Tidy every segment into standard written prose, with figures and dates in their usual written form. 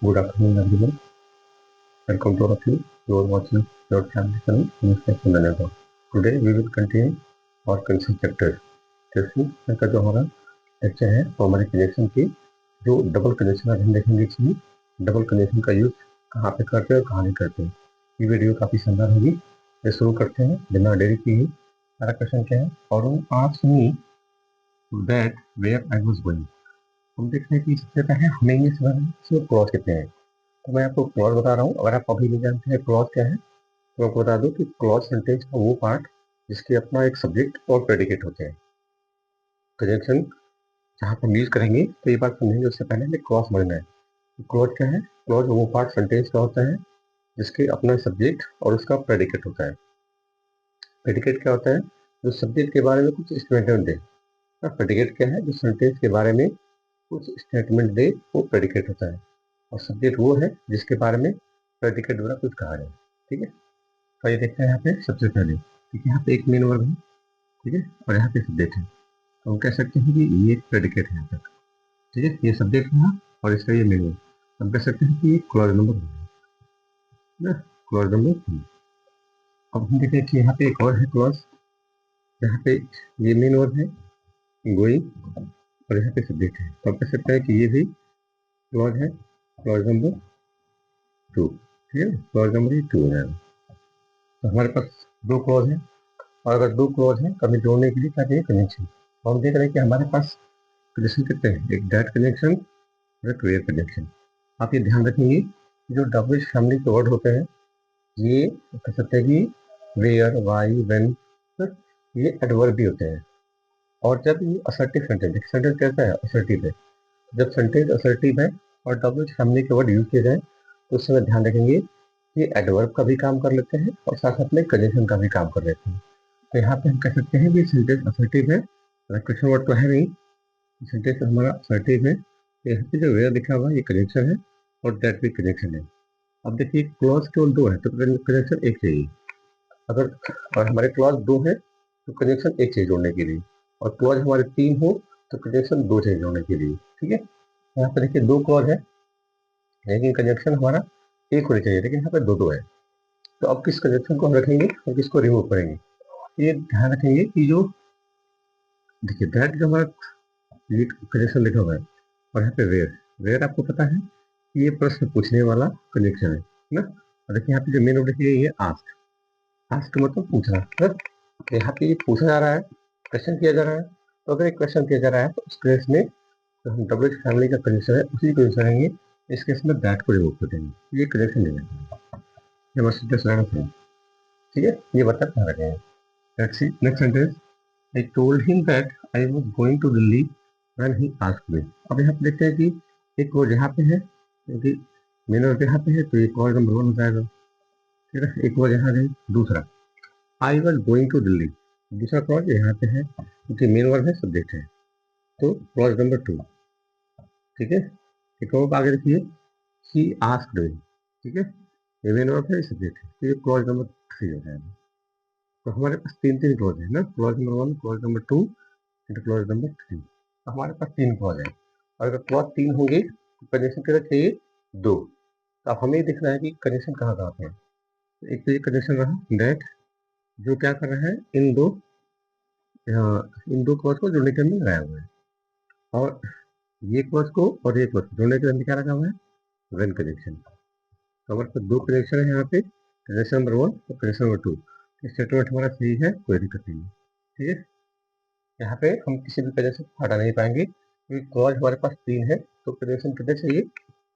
Good afternoon, everyone. Welcome to our field. You are watching your family channel, Newspaper Manager. Today we will continue our connection chapter. जैसे का जो हमारा lecture है वो हमारे connection की जो डबल कनेक्शन हम देखेंगे इसमें डबल कनेक्शन का यूज कहाँ पे करते हैं और कहाँ नहीं करते हैं। ये वीडियो काफी शानदार होगी। ये शुरू करते हैं बिना देरी किए। हमारा क्वेश्चन क्या है? और asked me that where I was going. हम देखते हैं कि इससे क्या है, हमें इंग्लिश में क्लॉज कहते हैं। तो मैं आपको क्लॉज बता रहा हूँ। अगर आप अभी नहीं जानते हैं क्लॉज क्या है तो आपको बता दूं कि क्लॉज सेंटेंस का वो पार्ट जिसके अपना एक सब्जेक्ट और प्रेडिकेट होते हैं। कंजंक्शन जहाँ पर यूज करेंगे तो ये बात समझेंगे उससे पहले हमें क्लॉज समझना है। क्लॉज क्या है? क्लॉज वो पार्ट सेंटेंस का होता है जिसके अपना सब्जेक्ट और उसका प्रेडिकेट होता है। प्रेडिकेट क्या होता है? जो सब्जेक्ट के बारे में कुछ स्टेटमेंट दे। प्रेडिकेट क्या है? जो सेंटेंस के बारे में कुछ स्टेटमेंट दे, वो प्रेडिकेट होता है। और सब्जेक्ट वो है जिसके बारे में प्रेडिकेट द्वारा कुछ कहा जाए। ठीक है, तो ये देखते हैं यहाँ पे सबसे पहले। ठीक है, यहाँ पे एक मेन वर्ब है। ठीक है, और यहाँ पे सब्जेक्ट है। तो हम कह सकते हैं कि ये एक प्रेडिकेट है यहाँ तक। ठीक है, ये सब्जेक्ट है और इसका ये मेन वर्ब। हम कह सकते हैं कि ये क्लॉज नंबर है, क्लॉज नंबर 3। अब हम देखें कि यहाँ पे एक और है क्लॉज। यहाँ पे ये मेन वर्ब है गोइंग और यहाँ पे सब्जेक्ट है। तो हम कह सकते हैं कि ये भी क्लॉज है, क्लॉज नंबर 2। ठीक है, क्लॉज नंबर 2 हो जाएगा। तो हमारे पास दो क्लॉज है, और अगर दो क्लॉज है कभी जोड़ने के लिए क्या चाहिए? कनेक्शन। तो हम देख रहे हैं कि हमारे पास कनेक्शन कितने हैं? एक डायरेक्ट कनेक्शन और एक वेयर कनेक्शन। आप ये ध्यान रखेंगे जो डब्ल्यू फैमिली के वर्ड होते हैं ये कह सकते हैं कि वेयर, वाई, वेन, ये एडवर्ब भी होते हैं। और जब ये असर्टिव सेंटेंस, सेंटेंस कैसा है? असर्टिव है। जब सेंटेंस असर्टिव है और डब्ल्यू फैमिली के वर्ड यूज किए जाए तो उस समय ध्यान रखेंगे ये एडवर्ब का भी काम कर लेते हैं और साथ साथ में कनेक्शन का भी काम कर लेते हैं। तो यहाँ पे हम कह सकते हैं कि सेंटेंस असर्टिव है। क्वेश्चन वर्ड तो है नहीं, सेंटेंस हमारा असर्टिव है। यहाँ पे जो वेयर लिखा हुआ है ये कनेक्शन है और दैट भी कनेक्शन है। अब देखिए क्लॉज केवल दो है तो कनेक्शन एक चाहिए। अगर और हमारे क्लॉज दो है तो कनेक्शन एक चाहिए जोड़ने के लिए, और क्लॉज हमारे तीन हो तो कनेक्शन दो चाहिए जोड़ने के लिए। ठीक है, यहाँ पे देखिए दो क्लॉज है लेकिन कनेक्शन हमारा एक होनी चाहिए, लेकिन यहाँ पे दो दो है। तो अब किस कनेक्शन को हम रखेंगे और किसको रिमूव करेंगे? ये ध्यान रखेंगे कि जो देखिए दैट जो हमारा ये कनेक्शन लिखा हुआ है और यहाँ पे वेयर, वेयर आपको पता है कि ये प्रश्न पूछने वाला कनेक्शन है ना। और देखिए यहाँ पे जो मेन वर्ड लिखी है ये आस्क। आस्क मतलब पूछना है। तो यहाँ पे ये पूछा जा रहा है, क्वेश्चन किया जा रहा है। तो अगर एक क्वेश्चन किया जा रहा है तो उस केस में जो हम डब्ल्यू फैमिली का कनेक्शन है उसी को यूज करेंगे। इस केस में दैट को रिमूव कर देंगे, ये कनेक्शन नहीं है। ये बस सिंटेंस रहना चाहिए। ठीक है, ये बता कहाँ रखेंगे। Let's see next sentence. I told him that I was going to Delhi when he asked me. अब यहाँ पे देखते हैं कि एक वर्ड यहाँ पे है क्योंकि मेन वर्ड यहाँ पे है तो एक वर्ड नंबर 1 हो जाएगा। ठीक है, एक वर्ड यहाँ है दूसरा I was going to Delhi, दूसरा क्लॉज यहाँ पे है क्योंकि मेन वर्ड है सब्जेक्ट है तो क्लॉज नंबर 2। ठीक है, एक और आगे देखिए he asked me। ठीक है, ये मेन वर्ड है सब्जेक्ट है तो ये क्लॉज नंबर 3 हो जाएगा। तो हमारे पास तीन तीन क्लॉज है ना, clause number 1, clause number 2 and clause number 3। तो हमारे पास तीन क्लॉज है और अगर क्लॉज तीन होंगे तो कनेक्शन कितना चाहिए? दो। तो अब हमें ये देखना है कि कनेक्शन कहाँ कहाँ पे है। तो एक तो ये कनेक्शन रहा दैट जो क्या कर रहा है इन दो क्लॉज को जोड़ने के अंदर लगाया हुआ है, और ये क्लॉज को और ये क्लॉज जोड़ने के अंदर क्या रखा हुआ है? When connection. तो हमारे पास दो कनेक्शन है यहाँ पे, कनेक्शन नंबर 1 और कनेक्शन नंबर 2। स्टेटमेंट हमारा सही है, कोई दिक्कत नहीं है। ठीक है, यहाँ पे हम किसी भी कनेक्शन को हटा नहीं पाएंगे क्योंकि क्लॉज हमारे पास तीन है तो कनेक्शन कितने चाहिए?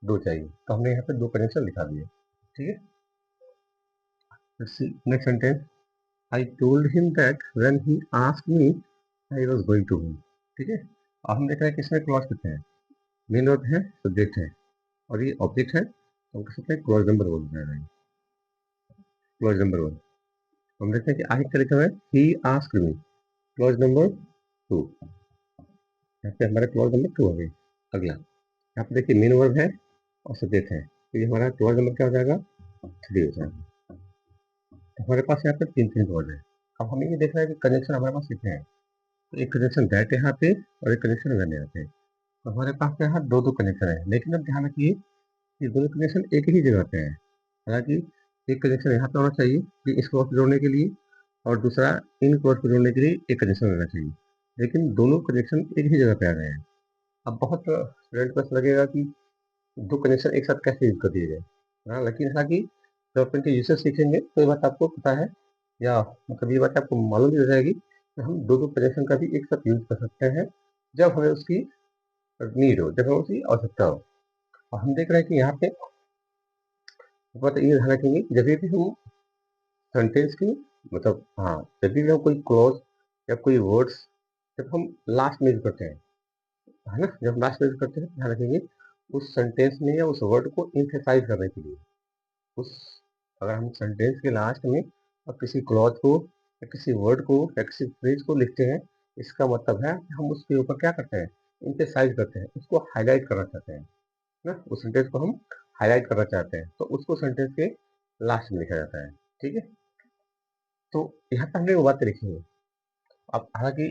दो चाहिए। तो हमने यहाँ पे दो कनेक्शन लिखा दिए। ठीक है, next sentence. I told him that when he asked me I was going to home. ठीक है, अब हम देख रहे हैं किसमें क्लॉज कितने हैं? मेन वर्ब है, सब्जेक्ट है और ये ऑब्जेक्ट है तो हम कह सकते हैं क्लॉज नंबर 1 हो जाएगा। क्लॉज नंबर 1 हम देखते हैं कि आगे क्या लिखा हुआ है? ही आस्क्ड मी, क्लॉज नंबर 2। यहाँ पे हमारा क्लॉज नंबर 2 हो गई। अगला यहाँ पे देखिए मेन वर्ब है और सब्जेक्ट है तो ये हमारा क्लॉज नंबर क्या हो जाएगा? 3 हो जाएगा। तो हमारे पास यहाँ पे तीन तीन क्लॉज है। अब हमें ये देखना है कि कनेक्शन हमारे पास कितने हैं। तो एक कनेक्शन दैट यहाँ पे और एक कनेक्शन वेन यहाँ पे। तो हमारे पास यहाँ दो दो कनेक्शन है, लेकिन अब ध्यान रखिए कि दोनों कनेक्शन एक ही जगह पे है। हालांकि एक कनेक्शन यहाँ पे होना चाहिए कि इस क्रॉस को जोड़ने के लिए, और दूसरा इन क्रॉस को जोड़ने के लिए एक कनेक्शन होना चाहिए, लेकिन दोनों कनेक्शन एक ही जगह पे आ गए हैं। अब बहुत स्टूडेंट को ऐसा लगेगा कि दो कनेक्शन एक साथ कैसे यूज कर दिए गए। हाँ, लेकिन हालांकि जब अपन के यूसेज सीखेंगे तो ये बात आपको पता है, या मतलब ये बात आपको मालूम भी हो जाएगी कि हम दो दो कनेक्शन का भी एक साथ यूज कर सकते हैं जब हमें उसकी नीड हो, जब हमें उसकी आवश्यकता हो। और हम देख रहे हैं कि यहाँ पे बात ये ध्यान रखेंगे कि जब भी हम सेंटेंस की मतलब हाँ, जब भी हम कोई क्लॉज या कोई वर्ड्स जब हम लास्ट में यूज करते हैं, है ना, जब लास्ट में यूज करते हैं ध्यान रखेंगे उस सेंटेंस में या उस वर्ड को इम्फेसाइज करने के लिए। उस अगर हम सेंटेंस के लास्ट में और किसी क्लॉज को या किसी वर्ड को या किसी फ्रेज को लिखते हैं, इसका मतलब है कि हम उसके ऊपर क्या करते हैं, इम्फेसाइज करते हैं, उसको हाईलाइट करना चाहते हैं ना, उस सेंटेंस को हम हाईलाइट करना चाहते हैं, तो उसको सेंटेंस के लास्ट में लिखा जाता है। ठीक है, तो यहाँ पे हमने वो बातें लिखी है। अब हालांकि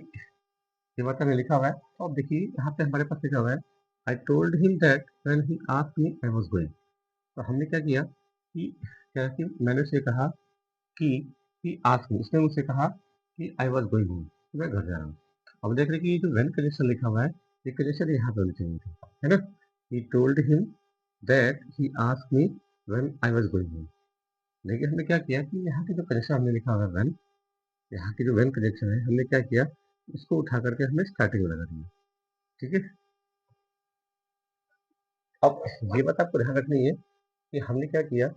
ये बात हमने लिखा हुआ है, तो अब देखिए यहाँ पे हमारे पास लिखा हुआ है आई told him that when he asked me I was going. तो हमने क्या किया कि क्या कि मैंने उसे कहा कि ही आस्क्ड मी, उसने मुझसे कहा कि आई वाज गोइंग होम, मैं घर जा रहा हूँ। अब देख रहे हैं कि ये जो व्हेन कंडीशन लिखा हुआ है, ये कंडीशन यहाँ पे होनी चाहिए थी, है ना। He told him that he asked me when I was going home. लेकिन हमने क्या किया कि यहाँ के जो कंडीशन हमने लिखा हुआ है व्हेन, यहाँ की जो व्हेन कंडीशन है, हमने क्या किया, इसको उठा करके हमने स्टार्टिंग में लगा दिया। ठीक है, अब ये बात आपको ध्यान रखनी है कि हमने क्या किया।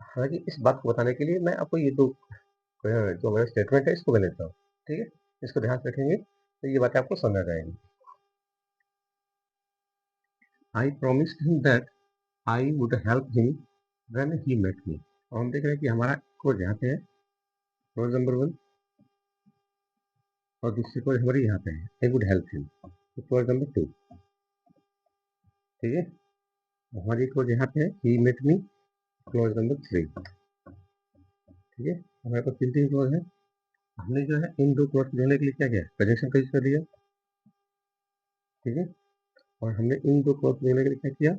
हालांकि इस बात को बताने के लिए मैं आपको ये दो जो मेरा स्टेटमेंट है इसको मैं लेता हूँ। ठीक है, इसको ध्यान से रखेंगे तो ये बातें आपको समझ आ जाएंगी। I promised him that I would help him when he met me. और हम देख रहे हैं कि हमारा कोड यहाँ पे है, कोड नंबर 1, और दूसरी कोड हमारी यहाँ पे है, आई वुड हेल्प हिम, तो कोड नंबर 2। ठीक है, हमारी कोड यहाँ पे है, he met me, clause number 3। ठीक है, हमारे पास तीन तीन क्लोज है। हमने जो है इन दो क्लोज को जोड़ने के लिए क्या किया, कंजंक्शन का यूज कर लिया। ठीक है, और हमने इन दो क्लोज को जोड़ने के लिए क्या किया,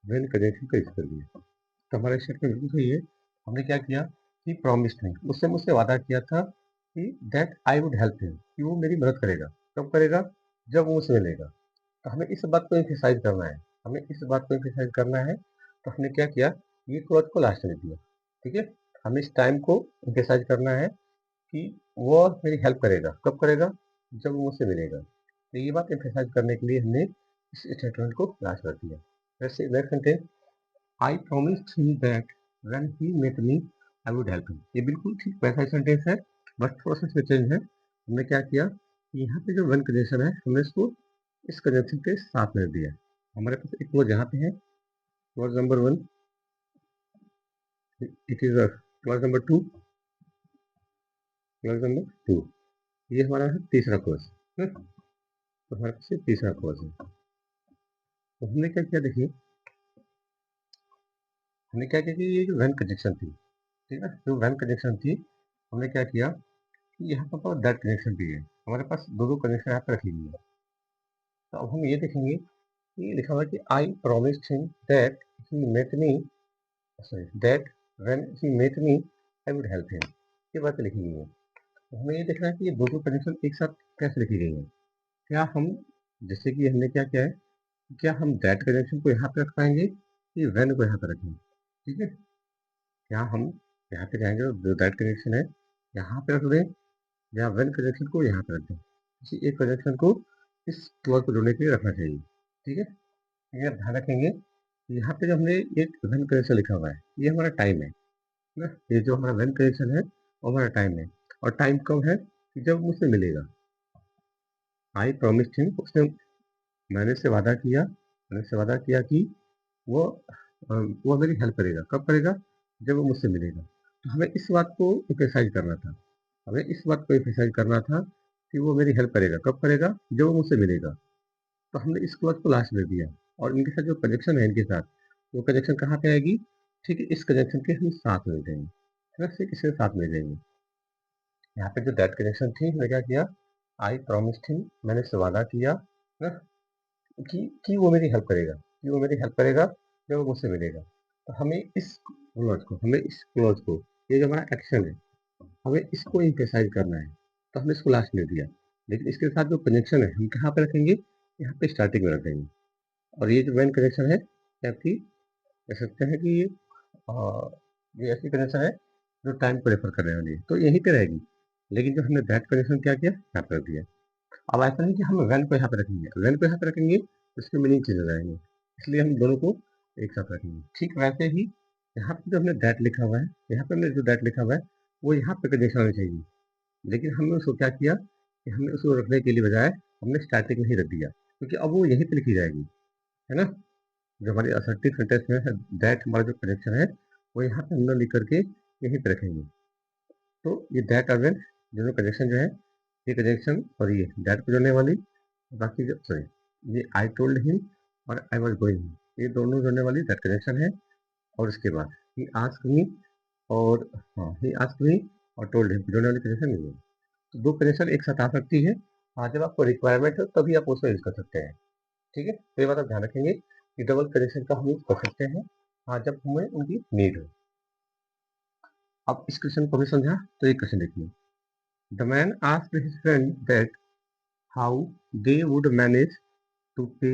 व्हेन कंजंक्शन का यूज कर लिया। तो हमारा स्टेटमेंट बिल्कुल सही है। हमने क्या किया कि प्रॉमिस्ड मी, उससे मुझसे वादा किया था कि that I would help him, कि वो मेरी मदद करेगा। कब करेगा, जब वो मुझसे मिलेगा। तो हमें इस बात को एम्फेसाइज करना है, हमें इस बात को एम्फेसाइज करना है। तो हमने क्या किया, ये क्लॉज को लास्ट में दिया। ठीक है, हमें इस टाइम को एम्फेसाइज करना है कि वो मेरी हेल्प करेगा। कब करेगा, जब वो मुझसे मिलेगा। तो ये बात एम्फेसाइज करने के लिए हमने इस स्टेटमेंट को लास्ट कर दिया। वैसे next sentence, I promised him that when he met me I would help him. ये बिल्कुल ठीक वैसा ही सेंटेंस है, बस थोड़ा सा इसमें चेंज है। हमने क्या किया, यहाँ पे जो वन कंडीशन है हमने इसको इस कंजंक्शन के साथ में दिया। हमारे पास एक क्लॉज यहाँ पे है, clause number 1, it is clause number 2, clause number 2। ये हमारा है तीसरा क्लॉज है, तो हमारे पास ये तीसरा क्लॉज है। तो हमने क्या किया, देखिए हमने क्या किया कि ये जो वन कंजंक्शन थी, ठीक है, जो वन कंजंक्शन थी, हमने क्या किया कि यहाँ पर दैट कनेक्शन भी है। हमारे पास दो दो कनेक्शन यहाँ पे रखी हुई है। तो अब हम ये देखेंगे कि लिखा हुआ है कि I promised him that he met me, sorry that when he met me I would help him. ये बातें लिखी गई है। तो हमें ये देखना है कि ये दो दो कंडीशन एक साथ कैसे लिखी गई है। क्या हम, जैसे कि हमने क्या किया है, क्या हम दैट कनेक्शन को यहाँ पे रख पाएंगे कि व्हेन को यहाँ पे रखेंगे। ठीक है, क्या हम यहाँ पे जाएंगे और जो दैट कनेक्शन है यहाँ पे रख दें, या व्हेन कनेक्शन को यहाँ पे रख दें। किसी एक कनेक्शन को इस क्लॉज को जोड़ने के लिए रखना चाहिए। ठीक है, ये ध्यान रखेंगे। यहाँ पे जो हमने एक व्हेन कनेक्शन लिखा हुआ है, ये हमारा टाइम है ना, ये जो हमारा व्हेन कनेक्शन है वो हमारा टाइम है। और टाइम कब है, कि जब मुझसे मिलेगा। आई प्रॉमिस्ड हिम, उसने, मैंने से वादा किया, मैंने से वादा किया कि वो वो मेरी हेल्प करेगा। कब करेगा, जब वो मुझसे मिलेगा। तो हमें इस बात को एम्फेसाइज करना था, हमें इस बात को एम्फेसाइज करना था कि वो मेरी हेल्प करेगा। कब करेगा, जब वो मुझसे मिलेगा। तो हमने इस क्लॉज को लास्ट में दिया, और इनके साथ जो कनेक्शन है इनके साथ, वो कनेक्शन कहाँ पे आएगी, ठीक है, इस कनेक्शन के हम साथ में देंगे, है ना, सिर्फ इसके साथ में देंगे। यहाँ पे जो दैट कनेक्शन थी, हमने क्या किया, आई प्रॉमिस्ड हिम, मैंने से वादा किया ना, कि वो मेरी हेल्प करेगा, कि वो मेरी हेल्प करेगा जब वो मुझसे मिलेगा, तो हमें इस क्लॉज को, ये जो हमारा एक्शन है, हमें इसको एम्फेसाइज करना है, तो हमने इसको लास्ट में दिया। लेकिन इसके साथ जो कनेक्शन है हम कहाँ पे रखेंगे, यहाँ पे स्टार्टिंग में रखेंगे। और ये जो मेन कनेक्शन है, ये आपकी कह सकते हैं कि ये ऐसी कनेक्शन है जो टाइम को रेफर करने वाली है, तो यहीं पे रहेगी। लेकिन जो हमने दैट कनेक्शन क्या किया, यहाँ पे रख दिया। अब ऐसा नहीं कि हम वैन को यहाँ पे रखेंगे, वैन को यहाँ पे रखेंगे तो इसके मीनिंग चेंज हो जाएंगे, इसलिए हम दोनों को एक साथ रखेंगे। ठीक वैसे ही यहाँ पे जो हमने दैट लिखा हुआ है, यहाँ पे हमने जो दैट लिखा हुआ है वो यहाँ पे कनेक्शन होनी चाहिए। लेकिन हमने उसको क्या किया कि हमने उसको रखने के लिए बजाय हमने स्टार्टिंग में ही रख दिया, क्योंकि अब वो यहीं पे लिखी जाएगी, है ना। जो हमारी असर्टिव सेंटेंस में है दैट, हमारा जो कनेक्शन है वो यहाँ पे हमने लिख करके यहीं पे रखेंगे। तो ये दैट और व्हेन दोनों कनेक्शन जो है, ये कनेक्शन और ये दैट को जोड़ने वाली, बाकी जो सॉरी ये आई टोल्ड हिम और आई वाज गोइंग, ये दोनों जोड़ने वाली दैट कनेक्शन है। और उसके बाद ही आस्क्ड मी और ही आस्क्ड मी और टोल्ड हिम जोड़ने वाली कनेक्शन नहीं है। तो दो कनेक्शन एक साथ आ सकती है। हाँ, जब आपको रिक्वायरमेंट हो तभी आप उसको यूज कर सकते हैं। ठीक है, तो ये बात आप ध्यान रखेंगे कि डबल कनेक्शन का हम यूज कर सकते हैं, हाँ, जब हमें उनकी नीड हो। अब इस क्वेश्चन को भी समझा, तो ये क्वेश्चन देखिए। The man asked his friend that how they would manage to pay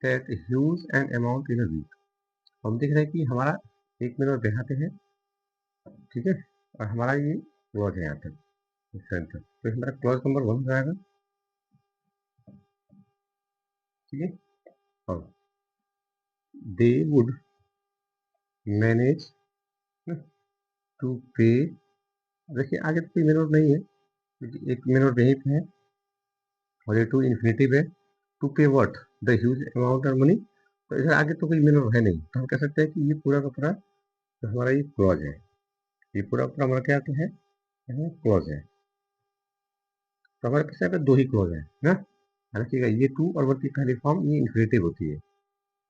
that huge an amount in a week. हम देख रहे हैं कि हमारा 1 मिनट और देहाते हैं, ठीक है, और हमारा ये क्लॉज है यहाँ तक, इस फ्रेंड तक, तो हमारा क्लॉज नंबर 1 हो जाएगा। ठीक है, और दे वुड मैनेज टू पे, देखिए आगे तो कोई मिनट नहीं है क्योंकि 1 मिनट यहीं पे है, और ये टू इन्फिनेटिव है। टू पे what, the huge amount of money, तो इधर आगे तो कोई मिनट है नहीं, तो हम कह सकते हैं कि ये पूरा का पूरा जो हमारा ये क्लॉज है, ये पूरा पूरा हमारा क्या है, क्लॉज है। तो हमारे पास यहाँ पे दो ही क्लॉज है ना। हालांकि ये टू और वर्ब की पहली फॉर्म ये इन्फिनेटिव होती है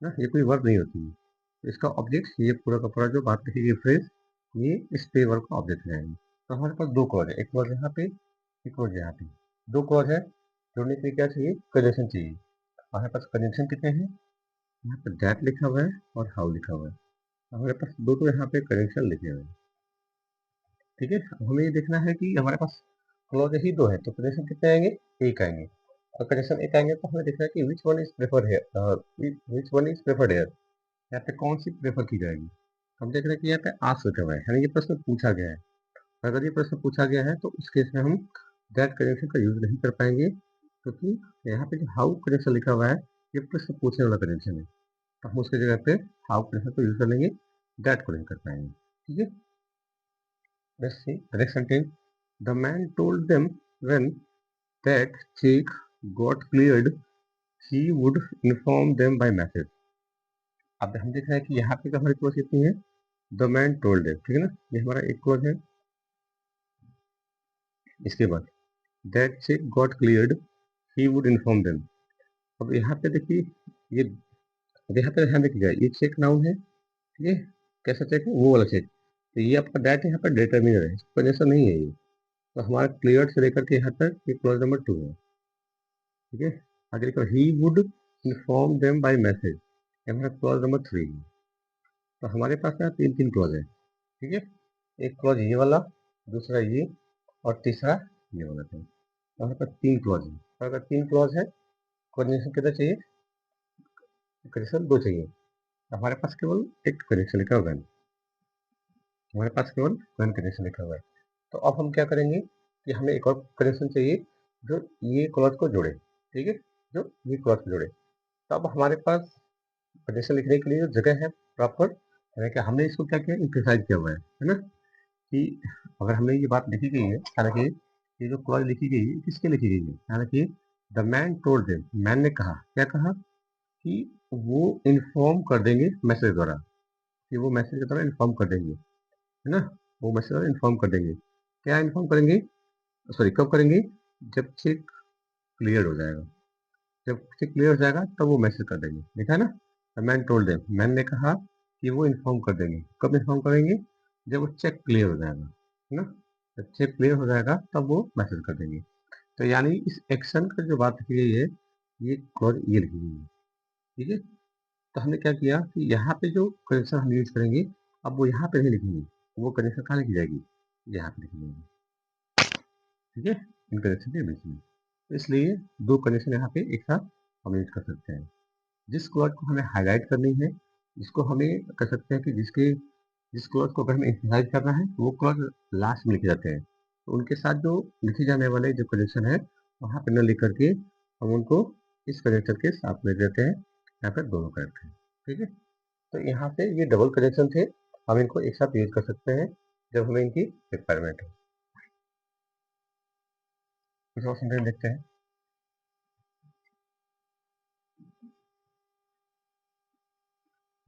ना, ये कोई वर्ब नहीं होती है। तो इसका ऑब्जेक्ट ये पूरा का पूरा जो बात लिखी गई फ्रेज, ये इस पे वर्ब का ऑब्जेक्ट है। तो हमारे पास दो क्लॉज है, एक क्लॉज यहाँ पे, एक क्लॉज यहाँ पे, दो क्लॉज है। जोड़ने के लिए क्या चाहिए, कनेक्शन चाहिए। हमारे पास कनेक्शन कितने हैं, यहाँ पे दैट लिखा हुआ है और हाउ लिखा हुआ है, हमारे पास दो तो यहाँ पे कनेक्शन लिखे हुए हैं। ठीक है, अब हमें ये देखना है कि हमारे पास क्लॉज ही दो है, तो कनेक्शन कितने आएंगे, एक आएंगे। और कनेक्शन एक आएंगे तो हमें देखना है कि which one is preferred here, which one is preferred here, यहाँ पे कौन सी प्रेफर की जाएगी। हम देख रहे हैं कि यहाँ पे आस्क लिखा हुआ है, यानी ये प्रश्न पूछा गया है। अगर ये प्रश्न पूछा गया है तो उस केस में हम दैट कनेक्शन का यूज नहीं कर पाएंगे, क्योंकि यहाँ पे जो हाउ कनेक्शन लिखा हुआ है ये प्रश्न पूछने वाला कनेक्शन है, तो हम उसकी जगह पे हाउ कनेक्शन को यूज कर लेंगे, दैट को नहीं कर पाएंगे। ठीक है, let's see the next sentence. The man told them when that check got cleared he would inform them by message. अब हम देख रहे हैं कि यहाँ पे हमारी क्लोज कितनी है, द मैन टोल्ड देम, ठीक है ना, ये हमारा एक क्लोज है। इसके बाद that cheque got cleared he would inform them. अब यहाँ पे देखिए ये, अब यहाँ पे ध्यान देखिएगा, ये चेक नाउन है, ठीक है, कैसा चेक है, वो वाला चेक। तो ये आपका दैट यहाँ पर डिटर्मिनर है, इसका जैसा नहीं है ये। तो हमारा क्लियर से लेकर के यहाँ तक ये क्लॉज नंबर 2 है। ठीक है, आगे देखो ही would inform them by message, ये हमारा क्लॉज नंबर 3 है। तो हमारे पास यहाँ तीन तीन क्लॉज है। ठीक है, एक क्लॉज ये वाला, दूसरा ये, और तीसरा ये वाला था। तो हमारे पास तीन क्लॉज है। तो अगर तीन क्लॉज है, कनेक्शन कितना चाहिए, कनेक्शन दो चाहिए, तो हमारे पास केवल एक कनेक्शन लिखा हुआ है, हमारे पास केवल वन कनेक्शन लिखा हुआ है। तो अब हम क्या करेंगे कि हमें एक और कनेक्शन चाहिए जो ये क्लॉज को जोड़े। ठीक है, जो ये क्लॉज को जोड़े। तो अब हमारे पास कनेक्शन लिखने के लिए जो जगह है प्रॉपर, यानी कि हमने इसको क्या किया, इम्प्लिसाइज किया हुआ है ना, कि अगर हमने ये बात लिखी गई है, हालांकि ये जो क्लॉज लिखी गई है किसके लिखी गई है, हालांकि the man told them, man ने कहा, क्या कहा कि वो इन्फॉर्म कर देंगे मैसेज द्वारा, कि वो मैसेज के द्वारा इन्फॉर्म कर देंगे, है ना, वो मैसेज द्वारा इन्फॉर्म कर देंगे। क्या इन्फॉर्म करेंगे, सॉरी कब करेंगे, जब चेक क्लियर हो जाएगा, जब चेक क्लियर हो जाएगा तब वो मैसेज कर देंगे। देखा है ना, the man told them, man ने कहा कि वो इन्फॉर्म कर देंगे, कब इन्फॉर्म करेंगे, जब वो चेक क्लियर हो जाएगा, है ना, जब चेक क्लियर हो जाएगा तब वो मैसेज कर देंगे। तो यानी इस एक्शन का जो बात लिखी गई है, ये क्लॉज ये लिखी गई है। ठीक है, तो हमने क्या किया कि यहाँ पे जो कनेक्शन हम यूज करेंगे, अब वो यहाँ पे नहीं लिखेंगे, वो कनेक्शन कहाँ लिखी जाएगी, यहाँ पे लिखी जाएगी, ठीक है, इन कनेक्शन के बीच में। तो इसलिए दो कनेक्शन यहाँ पे एक साथ हम यूज कर सकते हैं। जिस क्लॉज को हमें हाईलाइट करनी है, जिसको हमें कर सकते हैं कि जिस क्लॉज को अगर हमें एम्फसाइज करना है, वो क्लॉज लास्ट में लिखे जाते हैं। तो उनके साथ जो लिखे जाने वाले जो कनेक्शन है, वहाँ पे न लिख करके हम उनको इस कनेक्टर के साथ में देते हैं, यहाँ पर दोनों कनेक्ट हैं, ठीक है। तो यहाँ पे ये डबल कनेक्शन थे, हम इनको एक साथ यूज कर सकते हैं जब हमें इनकी रिक्वायरमेंट हो। कुछ और सेंटेंस देखते हैं।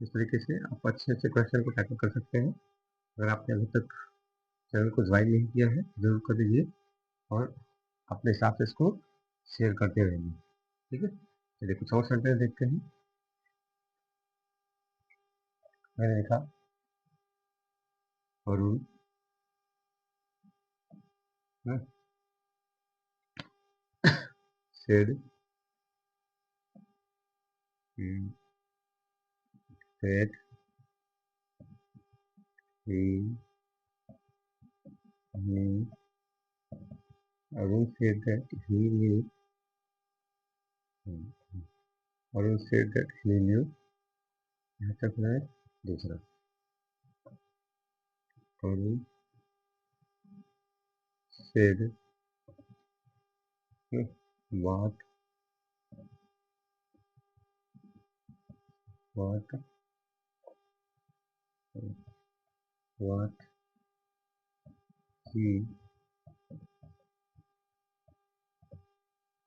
इस तरीके से आप अच्छे अच्छे क्वेश्चन को टैकल कर सकते हैं। अगर आपने अभी तक चैनल को ज्वाइन नहीं किया है, जरूर कर दीजिए और अपने हिसाब से इसको शेयर करते रहेंगे, ठीक है। चलिए कुछ और सेंटेंस देखते हैं। मैंने लिखा Arun said that he knew. Arun said that he knew. Arun said that he knew. यहाँ तक है दूसरा। Arun said what what what he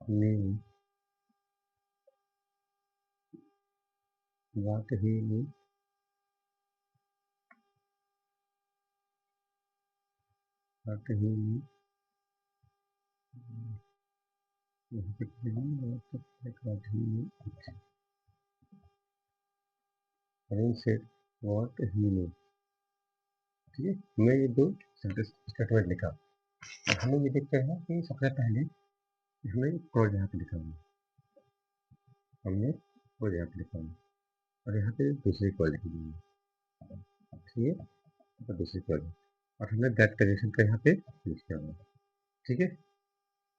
knew. What he knew. What he knew. यहाँ तक what he knew. Arun said what he knew. ठीक है, मैं ये दो स्टेटमेंट लिखा। अब हमें ये देखते हैं कि सबसे पहले हमने क्लॉज यहाँ पे लिखा हुआ, हमने क्लॉज यहाँ पे लिखा हुआ और यहाँ पे दूसरी क्लॉज लिखी हुई है, ठीक है, और दूसरी क्लॉज और हमने दैट कनेक्शन का यहाँ पे यूज किया हुआ, ठीक है।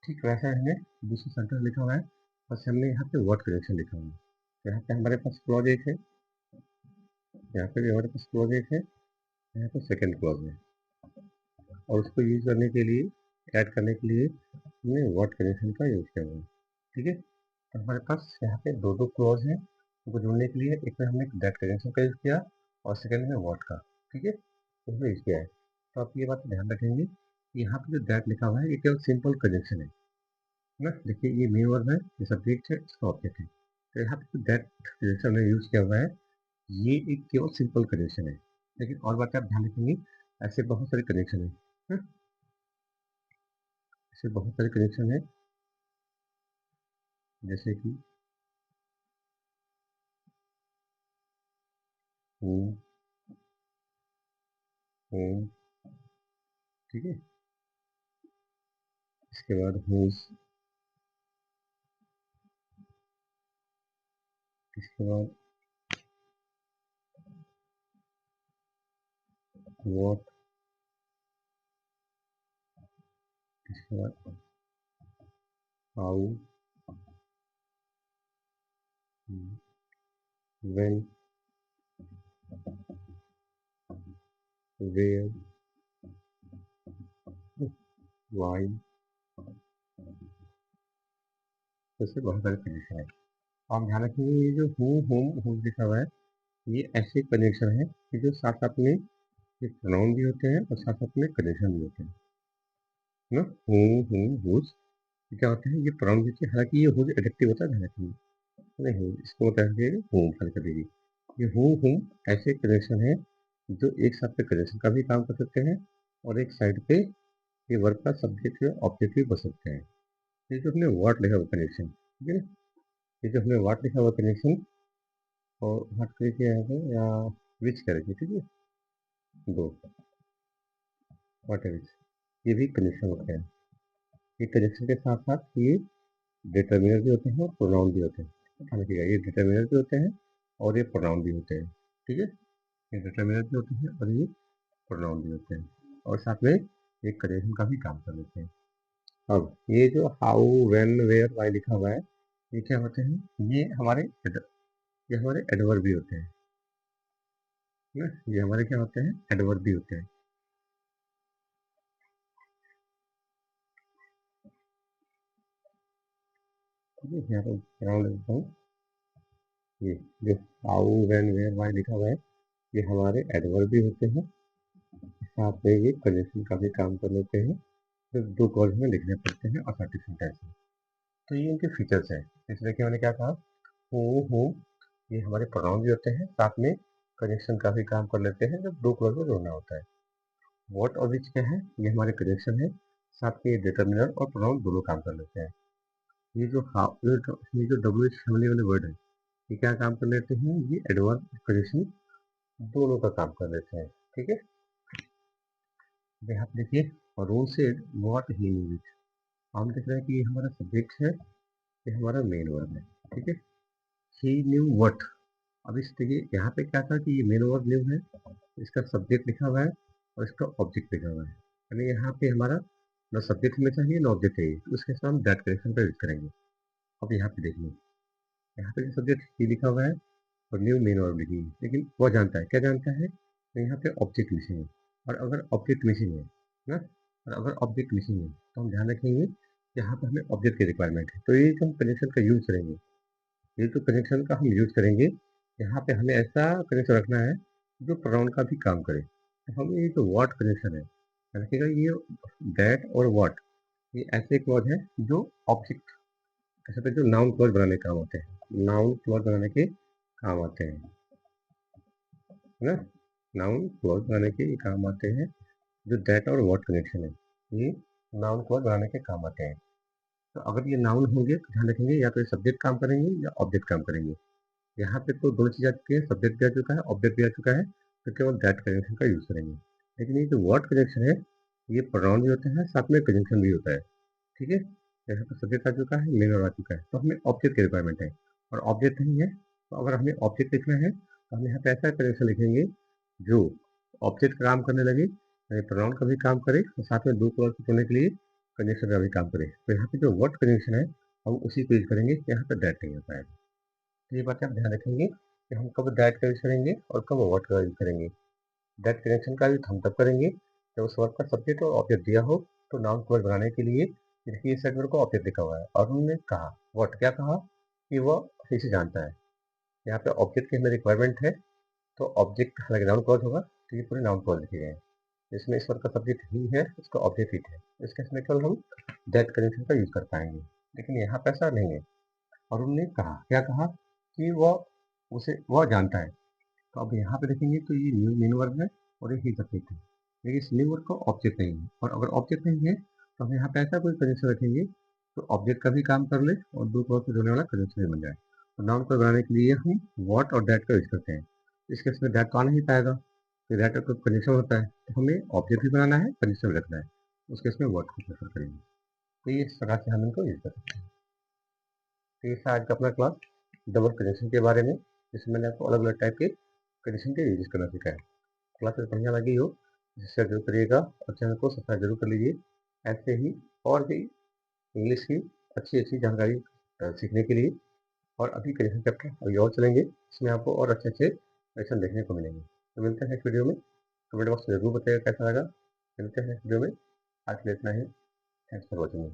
ठीक वैसा हमने दूसरा सेंटेंस लिखा हुआ है, बस हमने यहाँ पे वर्ड कनेक्शन लिखा हुआ है। तो यहाँ पे हमारे पास क्लॉज एक है, यहाँ पे भी हमारे पास क्लॉज एक है, यहाँ पे सेकेंड क्लॉज है और उसको यूज करने के लिए, ऐड करने के लिए हमने वर्ड कनेक्शन का यूज किया हुआ है, ठीक है। तो हमारे पास यहाँ पे दो दो क्लॉज हैं, उनको जोड़ने के लिए एक में हमने दैट कनेक्शन का यूज किया और सेकेंड में व्हाट का, ठीक है, उसमें यूज किया है। तो आप ये बात ध्यान रखेंगे कि यहाँ पे जो दैट लिखा हुआ है ये केवल सिंपल कनेक्शन है ना। देखिए ये मेन वर्ब है, ये सब्जेक्ट है, इसका ऑब्जेक्ट है। तो यहाँ पे जो दैट कनेक्शन में यूज किया हुआ है ये एक केवल सिंपल कनेक्शन है, लेकिन और बातें आप ध्यान रखेंगे, ऐसे बहुत सारे कनेक्शन है, ऐसे बहुत सारे कनेक्शन है, जैसे कि हूँ, हूँ, ठीक है, इसके बाद whose, इसके बाद what, इसके बाद how, when, where, why, ऐसे बहुत सारे कनेक्शन है। आप ध्यान रखेंगे ये जो हूँ, होम, हुज लिखा हुआ है ये ऐसे कनेक्शन है कि जो साथ साथ में ये प्रोनाउन भी होते हैं और साथ साथ में कनेक्शन भी होते हैं ना। हूँ, हूँ, हुज क्या होते हैं, ये प्रोनाउन भी होते हैं, हालांकि ये हुज एडजेक्टिव होता है, ध्यान रखेंगे, नहीं इसको बताएंगे होम खाली कर दीजिए। ये हूँ, हूँ ऐसे कनेक्शन है जो एक साथ पे कनेक्शन का भी काम कर सकते हैं और एक साइड पे ये वर्ब का सब्जेक्ट या ऑब्जेक्ट भी बन सकते हैं। ये जो हमने वर्ड लिखा हुआ कनेक्शन, ठीक है, ये जो हमने वर्ड लिखा हुआ कनेक्शन और वर्ड करके यहाँ पे या विच करेंगे, ठीक है, दो वर्ड विच, ये भी कनेक्शन होते हैं। ये कनेक्शन के साथ साथ ये डिटर्मिनर भी होते हैं और प्रोनाउन भी होते हैं, ध्यान रखिएगा ये डिटर्मिनर भी होते हैं और ये प्रोनाउन भी होते हैं, ठीक है। ये डिटर्मिनर भी होते हैं और ये प्रोनाउन भी होते हैं, और साथ में ये कंजंक्शन का भी काम कर लेते हैं। अब ये जो हाउ, व्हेन, वेयर, व्हाई लिखा हुआ है, ये क्या होते हैं? ये हमारे एडवर्ब भी होते हैं ना। ये हमारे क्या होते हैं? एडवर्ब भी होते हैं। ठीक है, यहाँ पर प्रोनाउन लिखता हूँ। ये जो हाउ, व्हेन, वेयर, व्हाई लिखा हुआ है, ये हमारे एडवर्ब भी होते हैं, साथ में ये कंजंक्शन का भी काम कर लेते हैं। सिर्फ दो कॉल्स में लिखने पड़ते हैं ऑथेंटिक सेंटेंस में। तो ये इनके फीचर्स हैं। इसलिए कि मैंने क्या कहा, हूँ, ये हमारे प्रोनाउन भी होते हैं, साथ में कंजंक्शन का भी काम कर लेते हैं जब दो क्लॉज में जोड़ना होता है। व्हाट और विच क्या है? ये हमारे कंजंक्शन है, साथ में ये डिटर्मिनर और प्रोनाउन दोनों काम कर लेते हैं। ये जो WH फैमिली वाले वर्ड है, ये क्या काम कर लेते हैं? ये एडवर्ब कंजंक्शन दोनों का काम कर लेते हैं, ठीक है। यहाँ पे देखिए, Arun said what he knew it. हम देख रहे हैं कि ये हमारा सब्जेक्ट है, ये हमारा मेन वर्ब है, ठीक है। ही न्यू व्हाट। अब इस देखिए यहाँ पे क्या था कि ये मेन वर्ब न्यू है, इसका सब्जेक्ट लिखा हुआ है और इसका ऑब्जेक्ट लिखा हुआ है, यानी यहाँ पे हमारा न सब्जेक्ट हमें चाहिए न ऑब्जेक्ट चाहिए, तो उसके साथ हम दैट करेक्शन का यूज करेंगे। अब यहाँ पे देखिए, यहाँ पे सब्जेक्ट ही लिखा हुआ है और न्यू मेन वर्ब लिखी है, लेकिन वो जानता है, क्या जानता है? तो यहाँ पे ऑब्जेक्ट मिसिंग है, और अगर ऑब्जेक्ट मिसिंग है ना, और अगर ऑब्जेक्ट मिसिंग है तो हम ध्यान रखेंगे यहाँ पे हमें ऑब्जेक्ट की रिक्वायरमेंट है। तो ये जो हम कनेक्शन का यूज करेंगे, ये जो कनेक्शन का हम यूज करेंगे, यहाँ पे हमें ऐसा कनेक्शन रखना है जो प्रोनाउन का भी काम करे। तो हम ये जो व्हाट कनेक्शन है, रखिएगा ये दैट और व्हाट, ये ऐसे क्लॉज है जो ऑब्जेक्ट, ऐसे पे जो नाउन क्लॉज बनाने के काम आते हैं, नाउन क्लॉज बनाने के काम आते हैं, है ना। नाउन क्लॉज बनाने के ये काम आते हैं, जो दैट और व्हाट कनेक्शन है, ये नाउन क्लॉज बनाने के काम आते हैं। तो अगर ये नाउन होंगे तो ध्यान रखेंगे या तो ये सब्जेक्ट काम करेंगे या ऑब्जेक्ट काम करेंगे। यहाँ पे तो दोनों चीज़ आ चुकी है, सब्जेक्ट भी आ चुका है, ऑब्जेक्ट भी आ चुका है, तो केवल दैट कंजंक्शन का यूज करेंगे। लेकिन ये जो व्हाट कंजंक्शन है, ये प्रोनाउन भी होता है, साथ में कंजंक्शन भी होता है, ठीक है। यहाँ पे सब्जेक्ट आ चुका है, मेन वर्ब आ चुका है, तो हमें ऑब्जेक्ट की रिक्वायरमेंट है, और ऑब्जेक्ट नहीं है, तो अगर हमें ऑब्जेक्ट लिखना है तो हम यहाँ पे ऐसा कंजंक्शन लिखेंगे जो ऑब्जेक्ट का काम करने लगे, यानी प्रोनाउन का भी काम करे, और साथ में दो क्लॉज को जोड़ने के लिए कंजंक्शन का भी काम करे। तो यहाँ पे जो व्हाट कंजंक्शन है, हम उसी को यूज करेंगे, यहाँ पे दैट नहीं होता है। तो ये बातें आप ध्यान रखेंगे कि हम कब दैट का यूज करेंगे और कब व्हाट का यूज करेंगे। दैट कनेक्शन का यूज हम तब करेंगे जब उस वर्ब का सब्जेक्ट और ऑब्जेक्ट दिया हो। तो नाउन वर्ड बनाने के लिए देखिए इस सेगमेंट को ऑब्जेक्ट लिखा हुआ है, और उन्होंने कहा व्हाट, क्या कहा कि वह सही से जानता है। यहाँ पे ऑब्जेक्ट की हमें रिक्वायरमेंट है, तो ऑब्जेक्ट हालांकि नाउन क्लॉज होगा, तो ये पूरे नाउन क्लॉज लिखे गए हैं। इसमें इस वर्ग का सब्जेक्ट ही है, इसका ऑब्जेक्ट इट है, इस केस में केवल हम दैट कनेक्शन का यूज कर पाएंगे। लेकिन यहाँ पे ऐसा नहीं है, और उन्होंने कहा, क्या कहा कि वह जानता है। तो अब यहाँ पे देखेंगे तो ये न्यू मेन वर्ब है और ये ही सब्जेक्ट है, लेकिन इस न्यू वर्ब का ऑब्जेक्ट नहीं है, और अगर ऑब्जेक्ट नहीं है तो हम यहाँ पे ऐसा कोई कंडीशन रखेंगे तो ऑब्जेक्ट का भी काम कर ले और दो क्रॉस से जोड़ने वाला कंडीशन भी बन जाए। तो नाउन को बनाने के लिए हम व्हाट और दैट का यूज करते हैं। इस केस में दैट तो आ नहीं पाएगा, तो दैट का कंडीशन होता है, तो हमें ऑब्जेक्ट भी बनाना है, कंडीशन भी रखना है, उस केस में व्हाट को प्रेफर करेंगे। तो ये इस प्रकार से हम इनको यूज करते हैं। तो ये था आज का अपना क्लास डबल कंडीशन के बारे में, जिसमें मैंने आपको अलग अलग टाइप के कंडीशन के यूज करना सिखाया। क्लासेस बढ़िया लगी हो शेयर जरूर करिएगा, और चैनल को सब्सक्राइब जरूर कर लीजिए। ऐसे ही और भी इंग्लिश की अच्छी अच्छी जानकारी सीखने के लिए। और अभी कंडीशन चैप्टर अभी और चलेंगे, इसमें आपको और अच्छे अच्छे लेसन देखने को मिलेंगे। तो मिलते हैं नेक्स्ट वीडियो में, कमेंट बॉक्स में जरूर बताइएगा कैसा लगा। मिलते हैं नेक्स्ट वीडियो में, आज के लिए इतना ही। Thanks for watching.